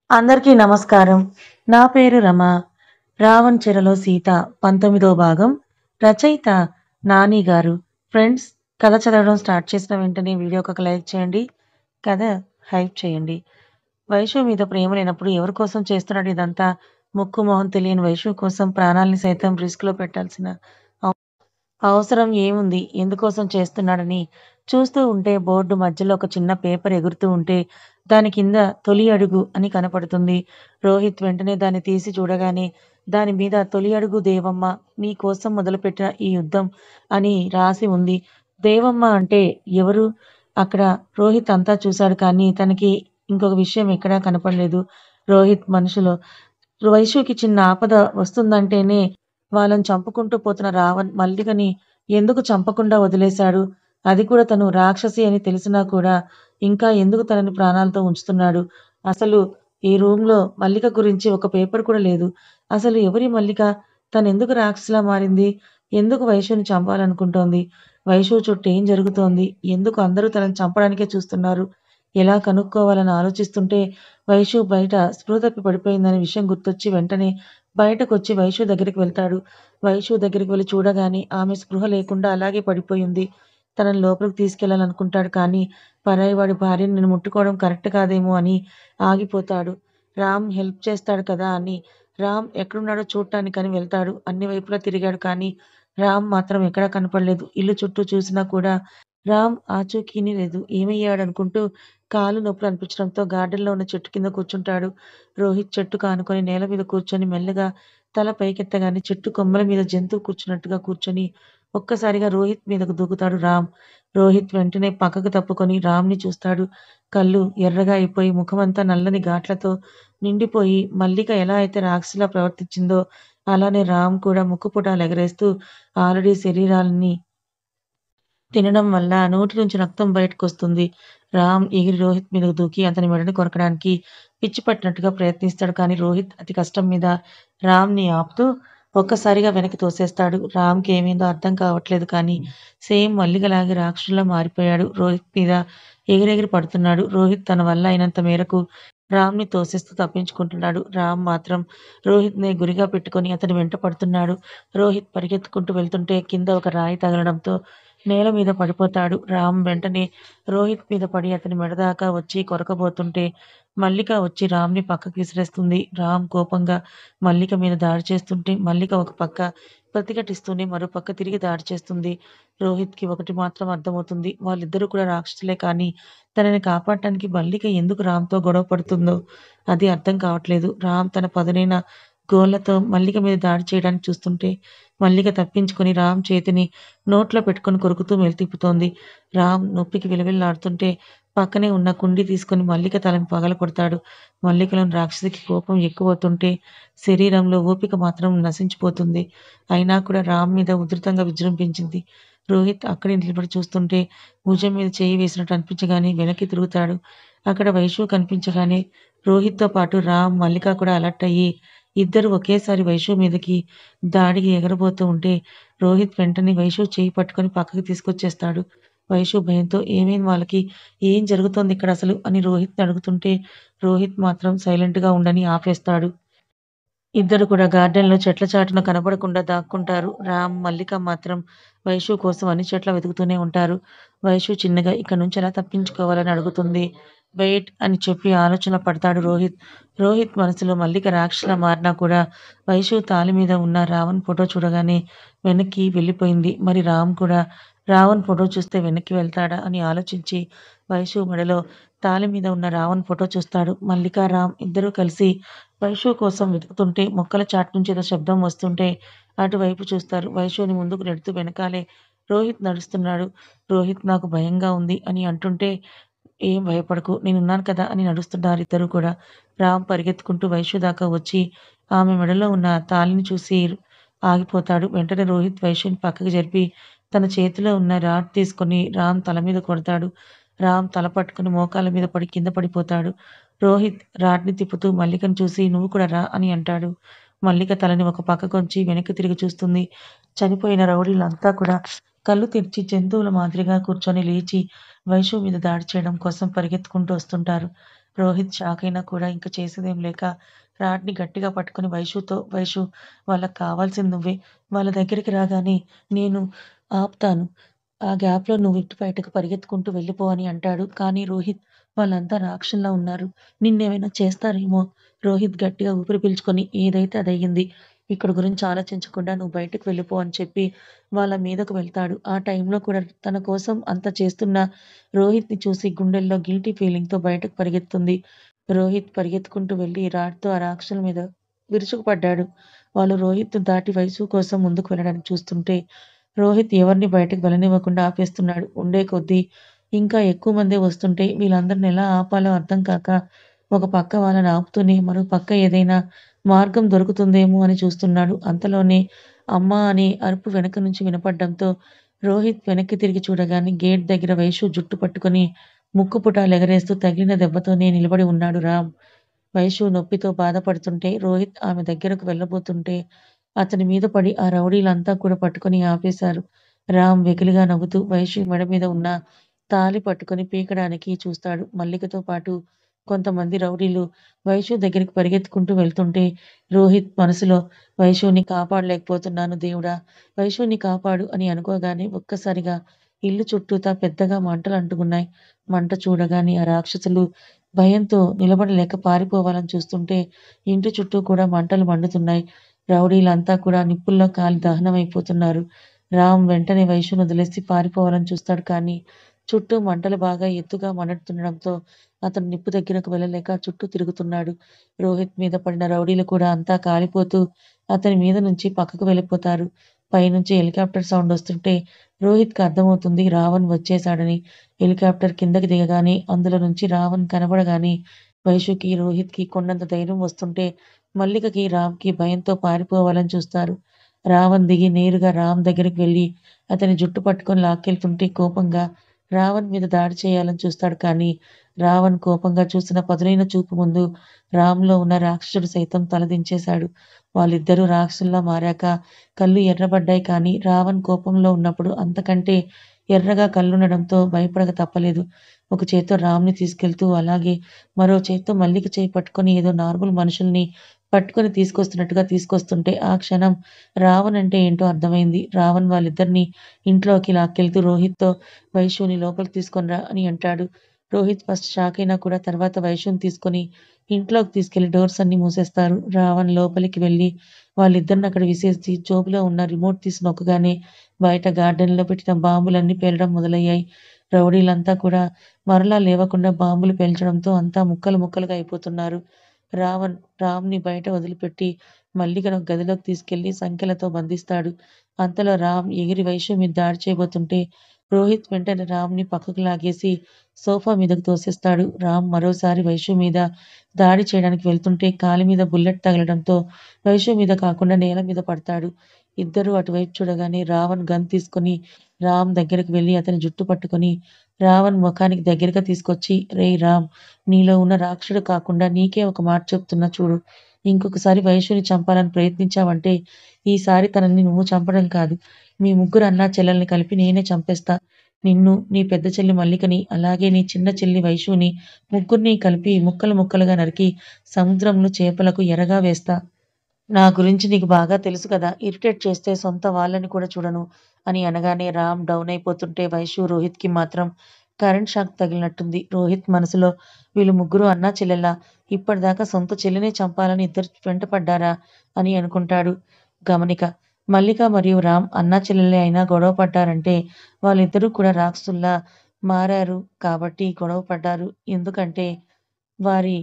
అందరికీ నమస్కారం. నా పేరు రమ. 'రావణ్ చెరలో సీత' 19వ భాగం. రచయిత నాని గారు. ఫ్రెండ్స్, కథ చదవడం స్టార్ట్ చేసిన వెంటనే వీడియోకి ఒక లైక్ చేయండి. కథ హైప్ చేయండి. వైషు మీద ప్రేమ లేనప్పుడు ఎవరి కోసం చేస్తున్నాడు ఇదంతా? ముక్కు మొహం తెలియని వైషు కోసం ప్రాణాల్ని సైతం రిస్క్‌లో పెట్టాల్సిన అవసరం ఏముంది? ఎందుకోసం చేస్తున్నాడని చూస్తూ ఉంటే బోర్డు మధ్యలో ఒక చిన్న పేపర్ ఎగురుతూ ఉంటే దాని కింద 'తొలి అడుగు' అని కనపడుతుంది. రోహిత్ వెంటనే దాన్ని తీసి చూడగానే దాని మీద 'తొలి అడుగు దేవమ్మ నీ కోసం మొదలుపెట్టిన ఈ యుద్ధం' అని రాసి ఉంది. దేవమ్మ అంటే ఎవరు? అక్కడ రోహిత్ అంతా చూశాడు కానీ తనకి ఇంకొక విషయం ఎక్కడా కనపడలేదు. రోహిత్ మనసులో వైషుకి చిన్న ఆపద వస్తుందంటేనే వాళ్ళని చంపుకుంటూ పోతున్న రావణ్ మల్లికని ఎందుకు చంపకుండా వదిలేశాడు? అది కూడా తను రాక్షసి అని తెలిసినా కూడా ఇంకా ఎందుకు తనని ప్రాణాలతో ఉంచుతున్నాడు? అసలు ఈ రూమ్‌లో మల్లిక గురించి ఒక పేపర్ కూడా లేదు. అసలు ఎవరి మల్లిక? తనెందుకు రాక్షసిలా మారింది? ఎందుకు వైషుని చంపాలనుకుంటోంది? వైషు చుట్టూ ఏం జరుగుతోంది? ఎందుకు అందరూ తనని చంపడానికే చూస్తున్నారు? ఎలా కనుక్కోవాలని ఆలోచిస్తుంటే వైషు బయట స్పృహ తప్పి పడిపోయిందనే విషయం గుర్తొచ్చి వెంటనే బయటకొచ్చి వైషు దగ్గరికి వెళ్తాడు. వైషు దగ్గరికి వెళ్లి చూడగానే ఆమె స్పృహ లేకుండా అలాగే పడిపోయింది. తనని లోపలికి తీసుకెళ్లాలనుకుంటాడు కానీ పరాయివాడి భార్యని నేను ముట్టుకోవడం కరెక్ట్ కాదేమో అని ఆగిపోతాడు. రామ్ హెల్ప్ చేస్తాడు కదా అని రామ్ ఎక్కడున్నాడో చూడటానికని వెళ్తాడు. అన్ని వైపులా తిరిగాడు కానీ రామ్ మాత్రం ఎక్కడా కనపడలేదు. ఇల్లు చుట్టూ చూసినా కూడా రామ్ ఆచూకీని లేదు. ఏమయ్యాడనుకుంటూ కాళ్ళు నొప్పులు అనిపించడంతో గార్డెన్‌లో ఉన్న చెట్టు కింద కూర్చుంటాడు. రోహిత్ చెట్టుకు ఆనుకొని నేల మీద కూర్చొని మెల్లగా తల పైకెత్తగానే చెట్టు కొమ్మల మీద జంతువు కూర్చున్నట్టుగా కూర్చొని ఒక్కసారిగా రోహిత్ మీదకు దూకుతాడు రామ్. రోహిత్ వెంటనే పక్కకు తప్పుకొని రామ్‌ని చూస్తాడు. కళ్ళు ఎర్రగా అయిపోయి ముఖమంతా నల్లని ఘాట్లతో నిండిపోయి మల్లిక ఎలా అయితే రాక్షసిలా ప్రవర్తించిందో అలానే రామ్ కూడా ముక్కుపుటాలు ఎగరేస్తూ ఆల్రెడీ శరీరాల్ని తినడం వల్ల నోటి నుంచి రక్తం బయటకొస్తుంది. రామ్ ఎగిరి రోహిత్ మీదకు దూకి అతని మెడని కొరకడానికి పిచ్చి పట్టినట్టుగా ప్రయత్నిస్తాడు. కానీ రోహిత్ అతి కష్టం మీద రామ్‌ని ఆపుతూ ఒక్కసారిగా వెనక్కి తోసేస్తాడు. రామ్‌కి ఏమైందో అర్థం కావట్లేదు కానీ సేమ్ మల్లికలాగే రాక్షసుడిలా మారిపోయాడు. రోహిత్ మీద ఎగిరెగిరి పడుతున్నాడు. రోహిత్ తన వల్ల అయినంత మేరకు రామ్‌ని తోసేస్తూ తప్పించుకుంటున్నాడు. రామ్ మాత్రం రోహిత్‌నే గురిగా పెట్టుకొని అతని వెంట పడుతున్నాడు. రోహిత్ పరిగెత్తుకుంటూ వెళ్తుంటే కింద ఒక రాయి తగలడంతో నేల మీద పడిపోతాడు. రామ్ వెంటనే రోహిత్ మీద పడి అతని మెడ దాకా వచ్చి కొరకబోతుంటే మల్లిక వచ్చి రామ్‌ని పక్కకి విసిరేస్తుంది. రామ్ కోపంగా మల్లిక మీద దాడి చేస్తుంటే మల్లిక ఒక పక్క ప్రతిఘటిస్తూనే మరోపక్క తిరిగి దాడి చేస్తుంది. రోహిత్‌కి ఒకటి మాత్రం అర్థమవుతుంది. వాళ్ళిద్దరూ కూడా రాక్షసులే కానీ తనని కాపాడటానికి మల్లిక ఎందుకు రామ్‌తో గొడవ పడుతుందో అది అర్థం కావట్లేదు. రామ్ తన పదునైన గోళ్లతో మల్లిక మీద దాడి చేయడానికి చూస్తుంటే మల్లిక తప్పించుకొని రామ్ చేతిని నోట్లో పెట్టుకొని కొరుకుతూ మెలితిప్పుతోంది. రామ్ నొప్పికి విలవిల్లాడుతుంటే పక్కనే ఉన్న కుండీ తీసుకొని మల్లిక తలని పగలగొడతాడు. మల్లికలోని రాక్షసికి కోపం ఎక్కువవుతుంటే శరీరంలో ఓపిక మాత్రం నశించిపోతుంది. అయినా కూడా రామ్ మీద ఉధృతంగా విజృంభించింది. రోహిత్ అక్కడే నిలబడి చూస్తుంటే భుజం మీద చెయ్యి వేసినట్టు అనిపించగానే వెనక్కి తిరుగుతాడు. అక్కడ వైషు కనిపించగానే రోహిత్‌తో పాటు రామ్, మల్లిక కూడా అలర్ట్ అయ్యి ఇద్దరు ఒకేసారి వైషు మీదకి దాడికి ఎగరబోతూ ఉంటే రోహిత్ వెంటనే వైషు చెయ్యి పట్టుకొని పక్కకి తీసుకొచ్చేస్తాడు. వైషు భయంతో ఏమైంది వాళ్ళకి? ఏం జరుగుతోంది ఇక్కడ అసలు? అని రోహిత్‌ని అడుగుతుంటే రోహిత్ మాత్రం సైలెంట్‌గా ఉండని ఆపేస్తాడు. ఇద్దరు కూడా గార్డెన్‌లో చెట్ల చాటున కనపడకుండా దాక్కుంటారు. రామ్, మల్లిక మాత్రం వైషు కోసం అన్ని చోట్ల వెతుకుతూనే ఉంటారు. వైషు చిన్నగా ఇక్కడి నుంచి ఎలా తప్పించుకోవాలని అడుగుతుంది. వెయిట్ అని చెప్పి ఆలోచనలో పడతాడు రోహిత్. రోహిత్ మనసులో మల్లిక రాక్షసిలా మారినా కూడా వైషు తాళి మీద ఉన్న రావణ్ ఫోటో చూడగానే వెనక్కి వెళ్ళిపోయింది. మరి రామ్ కూడా రావణ్ ఫోటో చూస్తే వెనక్కి వెళ్తాడా అని ఆలోచించి వైషు మెడలో తాళి మీద ఉన్న రావణ్ ఫోటో చూస్తాడు. మల్లిక, రామ్ ఇద్దరూ కలిసి వైషు కోసం వెతుకుతుంటే మొక్కల చాటు నుంచి ఏదో శబ్దం వస్తుంటే అటువైపు చూస్తారు. వైషుని ముందుకు నెడుతూ వెనకాలే రోహిత్ నడుస్తున్నాడు. రోహిత్ నాకు భయంగా ఉంది అని అంటుంటే ఏం భయపడకు నేనున్నాను కదా అని నడుస్తున్నారు ఇద్దరు కూడా. రామ్ పరిగెత్తుకుంటూ వైషు దాకా వచ్చి ఆమె మెడలో ఉన్న తాళిని చూసి ఆగిపోతాడు. వెంటనే రోహిత్ వైషుని పక్కకి జరిపి తన చేతిలో ఉన్న రాడ్ తీసుకొని రామ్ తల మీద కొడతాడు. రామ్ తల పట్టుకుని మోకాళ్ళ మీద పడి కింద పడిపోతాడు. రోహిత్ రాడ్‌ని తిప్పుతూ మల్లికను చూసి "నువ్వు కూడా రా" అని అంటాడు. మల్లిక తలని ఒక పక్కకొంచి వెనక్కి తిరిగి చూస్తుంది. చనిపోయిన రౌడీలంతా కూడా కళ్ళు తెరిచి జంతువుల మాదిరిగా కూర్చొని లేచి వైషు మీద దాడి చేయడం కోసం పరిగెత్తుకుంటూ వస్తుంటారు. రోహిత్ షాక్ అయినా కూడా ఇంక చేసేదేం లేక రాడ్‌ని గట్టిగా పట్టుకొని వైషు వాళ్ళకి కావాల్సింది నువ్వే. వాళ్ళ దగ్గరికి రాగానే నేను ఆపుతాను. ఆ గ్యాప్‌లో నువ్వు ఇటు బయటకు పరిగెత్తుకుంటూ వెళ్ళిపో అని అంటాడు. కానీ రోహిత్ వాళ్ళంతా రాక్షసుల్లా ఉన్నారు. నిన్నేమైనా చేస్తారేమో! రోహిత్ గట్టిగా ఊపిరి పీల్చుకొని ఏదైతే అదయ్యింది. ఇక్కడ గురించి ఆలోచించకుండా నువ్వు బయటకు వెళ్ళిపో అని చెప్పి వాళ్ళ మీదకు వెళ్తాడు. ఆ టైంలో కూడా తన కోసం అంత చేస్తున్న రోహిత్‌ని చూసి గుండెల్లో గిల్టీ ఫీలింగ్‌తో బయటకు పరిగెత్తుంది. రోహిత్ పరిగెత్తుకుంటూ వెళ్లి రాడ్‌తో ఆ రాక్షసుల మీద విరుచుకుపడ్డాడు. వాళ్ళు రోహిత్‌ని దాటి వైసు కోసం ముందుకు వెళ్ళడానికి చూస్తుంటే రోహిత్ ఎవరిని బయటకు వెళ్ళనివ్వకుండా ఆపేస్తున్నాడు. ఉండే కొద్దీ ఇంకా ఎక్కువ మందే వస్తుంటే వీళ్ళందరిని ఎలా ఆపాలో అర్థం కాక ఒక పక్క వాళ్ళని ఆపుతూనే మరో పక్క ఏదైనా మార్గం దొరుకుతుందేమో అని చూస్తున్నాడు. అంతలోనే అమ్మా! అనే అరుపు వెనక నుంచి వినపడడంతో రోహిత్ వెనక్కి తిరిగి చూడగానే గేట్ దగ్గర వైషు జుట్టు పట్టుకొని ముక్కుపుటాలెగరేస్తూ తగిలిన దెబ్బతోనే నిలబడి ఉన్నాడు రామ్. వైషు నొప్పితో బాధపడుతుంటే రోహిత్ ఆమె దగ్గరకు వెళ్ళబోతుంటే అతని మీద పడి ఆ రౌడీలంతా కూడా పట్టుకొని ఆపేశారు. రామ్ వెకిలిగా నవ్వుతూ వైషు మెడ మీద ఉన్న తాళి పట్టుకొని పీకడానికి చూస్తాడు. మల్లికతో పాటు కొంతమంది రౌడీలు వైషు దగ్గరికి పరిగెత్తుకుంటూ వెళ్తుంటే రోహిత్ మనసులో వైషుని కాపాడలేకపోతున్నాను దేవుడా! వైషుని కాపాడు అని అనుకోగానే ఒక్కసారిగా ఇల్లు చుట్టూతా పెద్దగా మంటలు అంటుకున్నాయి. మంట చూడగానే ఆ రాక్షసులు భయంతో నిలబడలేక పారిపోవాలని చూస్తుంటే ఇంటి చుట్టూ కూడా మంటలు మండుతున్నాయి. రౌడీలంతా కూడా నిప్పుల్లో కాలి దహనమైపోతున్నారు. రామ్ వెంటనే వైషుని వదిలేసి పారిపోవాలని చూస్తాడు. కానీ చుట్టూ మంటలు బాగా ఎత్తుగా మండుతుండడంతో అతను నిప్పు దగ్గరకు వెళ్ళలేక చుట్టూ తిరుగుతున్నాడు. రోహిత్ మీద పడిన రౌడీలు కూడా అంతా కాలిపోతూ అతని మీద నుంచి పక్కకు వెళ్ళిపోతారు. పైనుంచి హెలికాప్టర్ సౌండ్ వస్తుంటే రోహిత్‌కి అర్థమవుతుంది రావణ్ వచ్చేసాడని. హెలికాప్టర్ కిందకి దిగగానే అందులో నుంచి రావణ్ కనబడగానే వైషుకి, రోహిత్‌కి కొండంత ధైర్యం వస్తుంటే మల్లికకి, రామ్‌కి భయంతో పారిపోవాలని చూస్తారు. రావణ్ దిగి నేరుగా రామ్ దగ్గరికి వెళ్లి అతని జుట్టు పట్టుకొని లాక్కెళ్తుంటే కోపంగా రావణ్ మీద దాడి చేయాలని చూస్తాడు. కానీ రావణ్ కోపంగా చూసిన పదునైన చూపు ముందు రామ్‌లో ఉన్న రాక్షసుడు సైతం తలదించేశాడు. వాళ్ళిద్దరూ రాక్షసుల్లా మారాక కళ్ళు ఎర్రబడ్డాయి. కానీ రావణ్ కోపంలో ఉన్నప్పుడు అంతకంటే ఎర్రగా కళ్ళుండడంతో భయపడక తప్పలేదు. ఒక చేత్తో రామ్‌ని తీసుకెళ్తూ అలాగే మరో చేత్తో మల్లిక చేయి పట్టుకొని ఏదో నార్మల్ మనుషుల్ని పట్టుకొని తీసుకొస్తున్నట్టుగా తీసుకొస్తుంటే ఆ క్షణం రావణ్ అంటే ఏంటో అర్థమైంది. రావణ్ వాళ్ళిద్దరిని ఇంట్లోకి లాక్కెళ్తూ రోహిత్‌తో వైషుని లోపలికి తీసుకొని రా అని అంటాడు. రోహిత్ ఫస్ట్ షాక్ అయినా కూడా తర్వాత వైషుని తీసుకొని ఇంట్లోకి తీసుకెళ్లి డోర్స్ అన్నీ మూసేస్తారు. రావణ్ లోపలికి వెళ్లి వాళ్ళిద్దరిని అక్కడ విసిరేసి జోబులో ఉన్న రిమోట్ తీసి నొక్కగానే బయట గార్డెన్‌లో పెట్టిన బాంబులన్నీ పేలడం మొదలయ్యాయి. రౌడీలంతా కూడా మరలా లేవకుండా బాంబులు పేల్చడంతో అంతా ముక్కలు ముక్కలుగా అయిపోతున్నారు. రావణ్ రామ్‌ని బయట వదిలిపెట్టి మల్లికను ఒక గదిలోకి తీసుకెళ్లి సంకెళ్లతో బంధిస్తాడు. అంతలో రామ్ ఎగిరి వైషు మీద దాడి చేయబోతుంటే రోహిత్ వెంటనే రామ్‌ని పక్కకు లాగేసి సోఫా మీదకు తోసేస్తాడు. రామ్ మరోసారి వైషు మీద దాడి చేయడానికి వెళ్తుంటే కాలి మీద బుల్లెట్ తగలడంతో వైషు మీద కాకుండా నేల మీద పడతాడు. ఇద్దరూ అటువైపు చూడగానే రావణ్ గన్ తీసుకొని రామ్ దగ్గరికి వెళ్లి అతని జుట్టు పట్టుకొని రావణ్ ముఖానికి దగ్గరగా తీసుకొచ్చి రేయ్ రామ్! నీలో ఉన్న రాక్షసుడు కాకుండా నీకే ఒక మాట చెప్తున్నా చూడు. ఇంకొకసారి వైషుని చంపాలని ప్రయత్నించావంటే ఈసారి తనని నువ్వు చంపడం కాదు. మీ ముగ్గురు అన్నా చెల్లెల్ని కలిపి నేనే చంపేస్తా. నిన్ను, నీ పెద్ద చెల్లి మల్లికని, అలాగే నీ చిన్న చెల్లి వైషుని ముగ్గురిని కలిపి ముక్కలు ముక్కలుగా నరికి సముద్రంలో చేపలకు ఎరగా వేస్తా. నా గురించి నీకు బాగా తెలుసు కదా! ఇరిటేట్ చేస్తే సొంత వాళ్ళని కూడా చూడను అని అనగానే రామ్ డౌన్ అయిపోతుంటే వైషు, రోహిత్‌కి మాత్రం కరెంట్ షాక్ తగిలినట్టుంది. రోహిత్ మనసులో వీళ్ళు ముగ్గురు అన్నా చెల్లెళ్ళా? ఇప్పటిదాకా సొంత చెల్లినే చంపాలని ఇద్దరు వెంటపడ్డారా అని అనుకుంటాడు. గమనిక మల్లిక మరియు రామ్ అన్నా చెల్లెళ్ళే అయినా గొడవ పడ్డారంటే వాళ్ళిద్దరూ కూడా రాక్షసుల్లా మారారు కాబట్టి గొడవ పడ్డారు. ఎందుకంటే వారి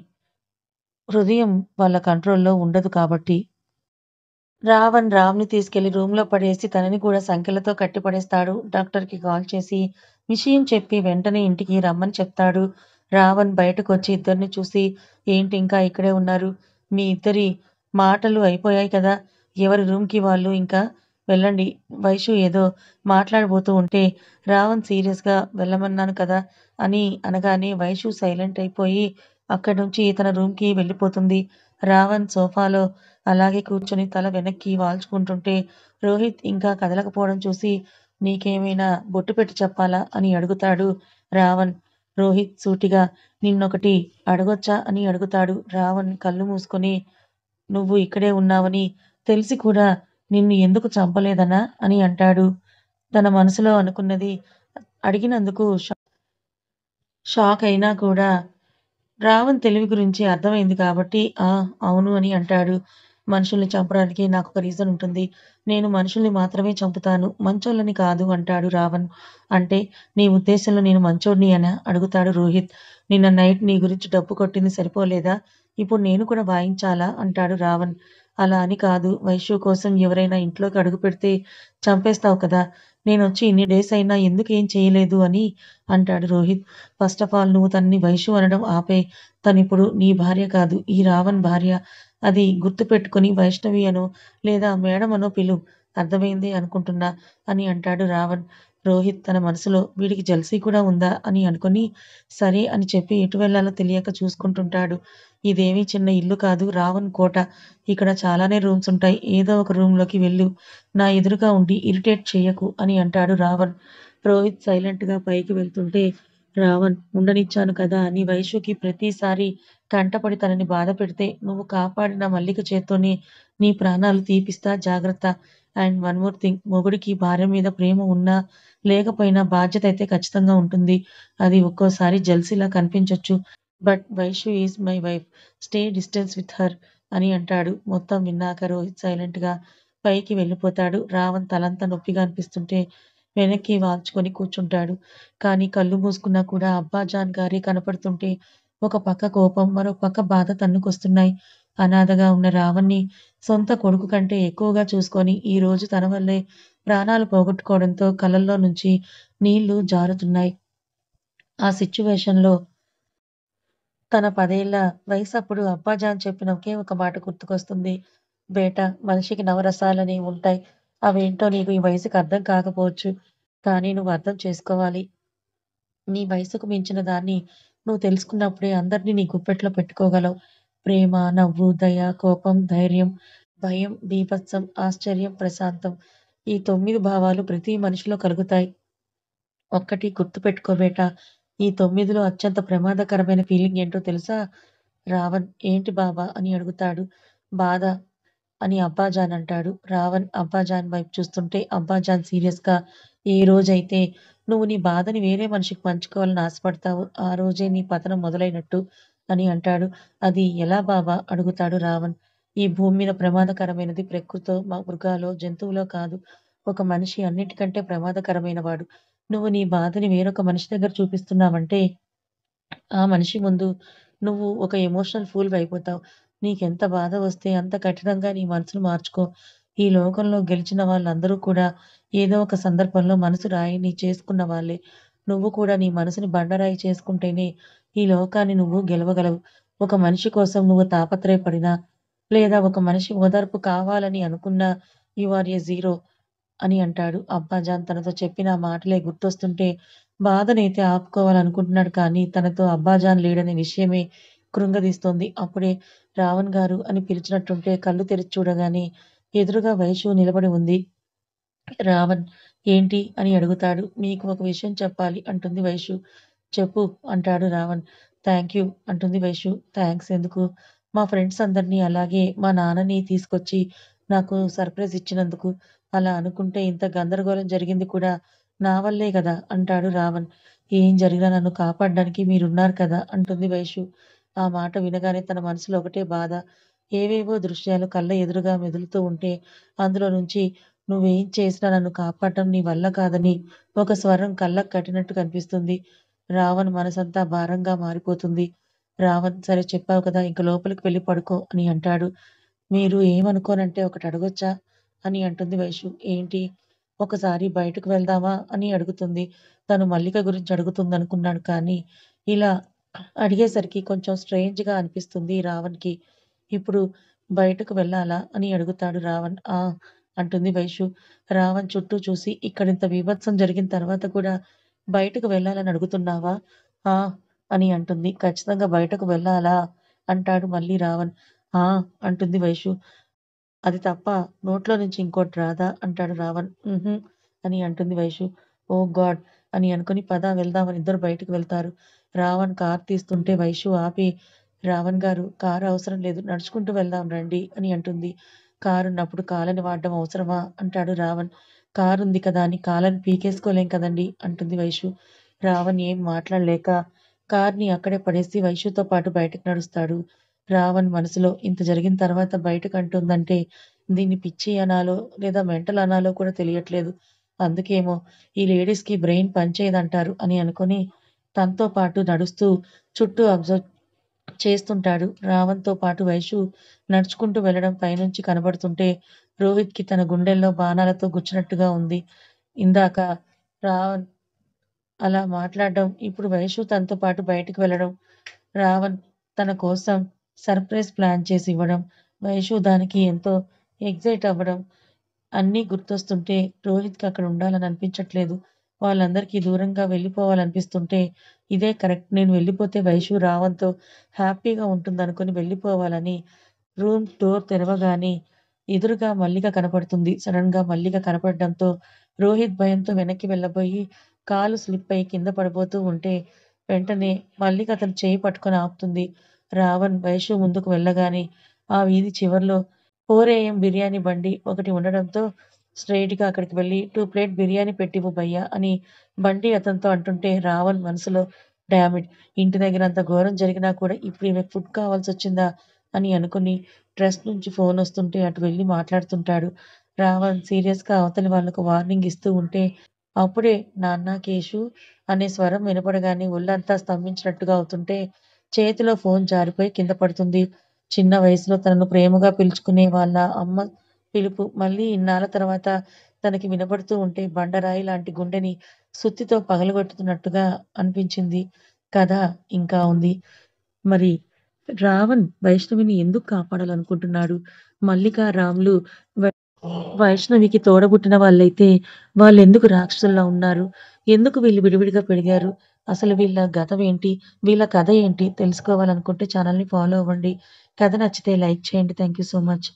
హృదయం వాళ్ళ కంట్రోల్‌లో ఉండదు కాబట్టి. రావణ్ రామ్‌ని తీసుకెళ్లి రూమ్‌లో పడేసి తనని కూడా సంకెళ్లతో కట్టి పడేస్తాడు. డాక్టర్‌కి కాల్ చేసి విషయం చెప్పి వెంటనే ఇంటికి రమ్మని చెప్తాడు. రావణ్ బయటకొచ్చి ఇద్దరిని చూసి ఏంటి ఇంకా ఇక్కడే ఉన్నారు? మీ ఇద్దరి మాటలు అయిపోయాయి కదా! ఎవరి రూమ్‌కి వాళ్ళు ఇంకా వెళ్ళండి. వైషు ఏదో మాట్లాడబోతూ ఉంటే రావణ్ సీరియస్‌గా వెళ్ళమన్నాను కదా! అని అనగానే వైషు సైలెంట్ అయిపోయి అక్కడి నుంచి తన రూమ్‌కి వెళ్ళిపోతుంది. రావణ్ సోఫాలో అలాగే కూర్చొని తల వెనక్కి వాల్చుకుంటుంటే రోహిత్ ఇంకా కదలకపోవడం చూసి నీకేమైనా బొట్టు పెట్టి చెప్పాలా అని అడుగుతాడు రావణ్. రోహిత్ సూటిగా నిన్నొకటి అడగొచ్చా అని అడుగుతాడు. రావణ్ కళ్ళు మూసుకొని నువ్వు ఇక్కడే ఉన్నావని తెలిసి కూడా నిన్ను ఎందుకు చంపలేదనా అని అంటాడు. తన మనసులో అనుకున్నది అడిగినందుకు షాక్ అయినా కూడా రావణ్ తెలివి గురించి అర్థమైంది కాబట్టి, ఆ! అవును అని అంటాడు. మనుషుల్ని చంపడానికి నాకొక రీజన్ ఉంటుంది. నేను మనుషుల్ని మాత్రమే చంపుతాను. మంచోళ్ళని కాదు అంటాడు రావణ్. అంటే నీ ఉద్దేశంలో నేను మంచోడిని అనా? అడుగుతాడు రోహిత్. నిన్న నైట్ నీ గురించి డప్పు కొట్టింది సరిపోలేదా? ఇప్పుడు నేను కూడా వాయించాలా? అంటాడు రావణ్. అలా అని కాదు. వైశ్య కోసం ఎవరైనా ఇంట్లోకి అడుగుపెడితే చంపేస్తావు కదా! నేనొచ్చి ఇన్ని డేస్ అయినా ఎందుకేం చేయలేదు అని అంటాడు రోహిత్. ఫస్ట్ ఆఫ్ ఆల్ నువ్వు తనని వైషు అనడం ఆపేయ్. తనిప్పుడు నీ భార్య కాదు. ఈ రావణ్ భార్య. అది గుర్తుపెట్టుకొని వైష్ణవి అనో, లేదా మేడం అనో పిలువు. అర్థమైందే అనుకుంటున్నా అని అంటాడు రావణ్. రోహిత్ తన మనసులో వీడికి జెలసీ కూడా ఉందా అని అనుకుని, సరే అని చెప్పి ఎటు వెళ్ళాలో తెలియక చూసుకుంటుంటాడు. ఇదేమీ చిన్న ఇల్లు కాదు. రావణ్ కోట. ఇక్కడ చాలానే రూమ్స్ ఉంటాయి. ఏదో ఒక రూమ్‌లోకి వెళ్ళు. నా ఎదురుగా ఉండి ఇరిటేట్ చెయ్యకు అని అంటాడు రావణ్. రోహిత్ సైలెంట్‌గా పైకి వెళ్తుంటే రావణ్ ఉండనిచ్చాను కదా! నీ వైషుకి ప్రతిసారి కంటపడి తనని బాధపెడితే నువ్వు కాపాడిన మల్లిక చేత్తోనే నీ ప్రాణాలు తీపిస్తా జాగ్రత్త. అండ్ వన్ మోర్ థింగ్ మొగుడికి భార్య మీద ప్రేమ ఉన్నా, లేకపోయినా బాధ్యత అయితే ఖచ్చితంగా ఉంటుంది. అది ఒక్కోసారి జెలసీలా కనిపించొచ్చు. But Vaishu is my wife. Stay distance with her అని అంటాడు. మొత్తం విన్నాక రోహిత్ సైలెంట్‌గా పైకి వెళ్ళిపోతాడు. రావణ్ తలంతా నొప్పిగా అనిపిస్తుంటే వెనక్కి వాల్చుకొని కూర్చుంటాడు. కానీ కళ్ళు మూసుకున్నా కూడా అబ్బాజాన్ గారే కనపడుతుంటే ఒక పక్క కోపం, మరో పక్క బాధ తన్నుకొస్తున్నాయి. అనాథగా ఉన్న రావణ్‌ని సొంత కొడుకు కంటే ఎక్కువగా చూసుకొని ఈరోజు తన వల్లే ప్రాణాలు పోగొట్టుకోవడంతో కళ్ళల్లో నుంచి నీళ్లు జారుతున్నాయి. ఆ సిట్యుయేషన్‌లో తన 10 ఏళ్ల వయసప్పుడు అబ్బాజాన్ చెప్పిన ఒకే ఒక మాట గుర్తుకొస్తుంది. బేటా మనిషికి నవరసాలనేవి ఉంటాయి. అవేంటో నీకు ఈ వయసుకి అర్థం కాకపోవచ్చు. కానీ నువ్వు అర్థం చేసుకోవాలి. నీ వయసుకు మించిన దాన్ని నువ్వు తెలుసుకున్నప్పుడే అందరిని నీ గుప్పెట్లో పెట్టుకోగలవు. ప్రేమ, నవ్వు, దయ, కోపం, ధైర్యం, భయం, బీభత్సం, ఆశ్చర్యం, ప్రశాంతం. ఈ 9 భావాలు ప్రతి మనిషిలో కలుగుతాయి. ఒక్కటి గుర్తుపెట్టుకో బేటా! ఈ 9లో అత్యంత ప్రమాదకరమైన ఫీలింగ్ ఏంటో తెలుసా? రావణ్ ఏంటి బాబా అని అడుగుతాడు. బాధ అని అబ్బాజాన్ అంటాడు. రావణ్ అబ్బాజాన్ వైపు చూస్తుంటే అబ్బాజాన్ సీరియస్‌గా ఏ రోజైతే నువ్వు నీ బాధని వేరే మనిషికి పంచుకోవాలని ఆశపడతావో ఆ రోజే నీ పతనం మొదలైనట్టు అని అంటాడు. అది ఎలా బాబా? అడుగుతాడు రావణ్. ఈ భూమి మీద ప్రమాదకరమైనది ప్రకృతో, మృగాలో, జంతువులో కాదు. ఒక మనిషి అన్నిటికంటే ప్రమాదకరమైన వాడు. నువ్వు నీ బాధని వేరొక మనిషి దగ్గర చూపిస్తున్నావంటే ఆ మనిషి ముందు నువ్వు ఒక ఎమోషనల్ ఫూల్‌వయిపోతావు. నీకెంత బాధ వస్తే అంత కఠినంగా నీ మనసును మార్చుకో. ఈ లోకంలో గెలిచిన వాళ్ళందరూ కూడా ఏదో ఒక సందర్భంలో మనసు రాయిని చేసుకున్న వాళ్ళే. నువ్వు కూడా నీ మనసుని బండరాయి చేసుకుంటేనే ఈ లోకాన్ని నువ్వు గెలవగలవు. ఒక మనిషి కోసం నువ్వు తాపత్రయపడినా, లేదా ఒక మనిషి ఓదార్పు కావాలని అనుకున్నా యూ ఆర్ ఎ జీరో. అని అంటాడు. అబ్బాజాన్ తనతో చెప్పిన ఆ మాటలే గుర్తొస్తుంటే బాధనైతే ఆపుకోవాలనుకుంటున్నాడు కానీ తనతో అబ్బాజాన్ లేడనే విషయమే కృంగదీస్తోంది. అప్పుడే రావణ్ గారు అని పిలిచినట్టుంటే కళ్ళు తెరిచి చూడగానే ఎదురుగా వైషు నిలబడి ఉంది. రావణ్ ఏంటి అని అడుగుతాడు. మీకు ఒక విషయం చెప్పాలి అంటుంది వైషు. చెప్పు అంటాడు రావణ్. థాంక్యూ అంటుంది వైషు. థాంక్స్ ఎందుకు? మా ఫ్రెండ్స్ అందరిని అలాగే మా నాన్నని తీసుకొచ్చి నాకు సర్ప్రైజ్ ఇచ్చినందుకు. అలా అనుకుంటే ఇంత గందరగోళం జరిగింది కూడా నా వల్లే గదా! అంటాడు రావణ్. ఏం జరిగినా నన్ను కాపాడడానికి మీరున్నారు కదా! అంటుంది వైషు. ఆ మాట వినగానే తన మనసులో ఒకటే బాధ. ఏవేవో దృశ్యాలు కళ్ళ ఎదురుగా మెదులుతూ ఉంటే అందులో నుంచి నువ్వేం చేసినా నన్ను కాపాడటం నీ వల్ల కాదని ఒక స్వరం కళ్ళకు కట్టినట్టు కనిపిస్తుంది. రావణ్ మనసంతా భారంగా మారిపోతుంది. రావణ్ సరే చెప్పావు కదా! ఇంక లోపలికి వెళ్లి పడుకో అని అంటాడు. మీరు ఏమనుకోనంటే ఒకటి అడగొచ్చా? అని అంటుంది వైషు. ఏంటి? ఒకసారి బయటకు వెళ్దామా? అని అడుగుతుంది. తను మల్లిక గురించి అడుగుతుందనుకున్నాడు కానీ, ఇలా అడిగేసరికి కొంచెం స్ట్రేంజ్‌గా అనిపిస్తుంది రావణ్‌కి. ఇప్పుడు బయటకు వెళ్ళాలా? అని అడుగుతాడు రావణ్. ఆ! అంటుంది వైషు. రావణ్ చుట్టూ చూసి ఇక్కడింత బీభత్సం జరిగిన తర్వాత కూడా బయటకు వెళ్ళాలని అడుగుతున్నావా? ఆ! అని అంటుంది. ఖచ్చితంగా బయటకు వెళ్ళాలా? అంటాడు మళ్ళీ రావణ్. ఆ! అంటుంది వైషు. అది తప్ప నోట్లో నుంచి ఇంకోటి రాదా? అంటాడు రావణ్. హుహు. అని అంటుంది వైషు. ఓహ్ గాడ్! అని అనుకుని పద వెళ్దామని ఇద్దరు బయటికి వెళ్తారు. రావణ్ కారు తీస్తుంటే వైషు ఆపి, రావణ్ గారు కారు అవసరం లేదు. నడుచుకుంటూ వెళ్దాం రండి అని అంటుంది. కారున్నప్పుడు కాళ్ళని వాడడం అవసరమా? అంటాడు రావణ్. కారుంది కదా అని కాళ్ళని పీకేసుకోలేం కదండీ! అంటుంది వైషు. రావణ్ ఏం మాట్లాడలేక కార్‌ని అక్కడే పడేసి వైషుతో పాటు బయటకు నడుస్తాడు. రావణ్ మనసులో ఇంత జరిగిన తర్వాత బయటకంటుందంటే దీన్ని పిచ్చి అనాలో లేదా మెంటల్ అనాలో కూడా తెలియట్లేదు. అందుకేమో ఈ లేడీస్‌కి బ్రెయిన్ పనిచేయదంటారు అని అనుకుని తనతో పాటు నడుస్తూ చుట్టూ అబ్జర్వ్ చేస్తుంటాడు. రావణ్‌తో పాటు వైషు నడుచుకుంటూ వెళ్ళడం పైనుంచి కనబడుతుంటే రోహిత్‌కి తన గుండెల్లో బాణాలతో గుచ్చినట్టుగా ఉంది. ఇందాక రావణ్ అలా మాట్లాడడం, ఇప్పుడు వైషు తనతో పాటు బయటికి వెళ్ళడం, రావణ్ తన కోసం సర్ప్రైజ్ ప్లాన్ చేసి ఇవ్వడం, వైషు దానికి ఎంతో ఎక్సైట్ అవ్వడం అన్నీ గుర్తొస్తుంటే రోహిత్‌కి అక్కడ ఉండాలని అనిపించట్లేదు. వాళ్ళందరికీ దూరంగా వెళ్ళిపోవాలనిపిస్తుంటే, ఇదే కరెక్ట్. నేను వెళ్ళిపోతే వైషు రావణ్‌తో హ్యాపీగా ఉంటుందనుకుని వెళ్ళిపోవాలని రూమ్ డోర్ తెరవగానే ఎదురుగా మల్లిక కనపడుతుంది. సడెన్‌గా మల్లిక కనపడడంతో రోహిత్ భయంతో వెనక్కి వెళ్ళబోయి కాలు స్లిప్ అయ్యి కింద పడబోతూ ఉంటే, వెంటనే మల్లిక అతని చేయి పట్టుకొని ఆపుతుంది. రావణ్ వైషు ముందుకు వెళ్ళగానే ఆ వీధి చివర్లో 4 AM బిర్యానీ బండి ఒకటి ఉండడంతో స్ట్రెయిట్‌గా అక్కడికి వెళ్లి 2 ప్లేట్ బిర్యానీ పెట్టివ్వు భయ్యా అని బండి అతనితో అంటుంటే రావణ్ మనసులో డామిడ్! ఇంటి దగ్గర అంత ఘోరం జరిగినా కూడా ఇప్పుడు ఈమెకు ఫుడ్ కావాల్సొచ్చిందా అని అనుకుని ట్రస్ట్ నుంచి ఫోనొస్తుంటే అటు వెళ్లి మాట్లాడుతుంటాడు. రావణ్ సీరియస్‌గా అవతలి వాళ్ళకు వార్నింగ్ ఇస్తూ ఉంటే అప్పుడే నాన్న కేశు అనే స్వరం వినపడగానే ఒళ్ళంతా స్తంభించినట్టుగా అవుతుంటే చేతిలో ఫోన్ జారిపోయి కింద పడుతుంది. చిన్న వయసులో తనను ప్రేమగా పిలుచుకునే వాళ్ళ అమ్మ పిలుపు మళ్ళీ ఇన్నాళ్ళ తర్వాత తనకి వినపడుతూ ఉంటే బండరాయి లాంటి గుండెని సుత్తితో పగలగొట్టుతున్నట్టుగా అనిపించింది. కథ ఇంకా ఉంది. మరి రావణ్ వైష్ణవిని ఎందుకు కాపాడాలనుకుంటున్నాడు? మల్లిక, రాములు వైష్ణవికి తోడబుట్టిన వాళ్ళైతే వాళ్ళెందుకు రాక్షసుల్లా ఉన్నారు? ఎందుకు వీళ్ళు విడివిడిగా పెరిగారు? అసలు వీళ్ళ గతం ఏంటి? వీళ్ళ కథ ఏంటి? తెలుసుకోవాలనుకుంటే ఛానల్‌ని ఫాలో అవ్వండి. కథ నచ్చితే లైక్ చేయండి. Thank you so much.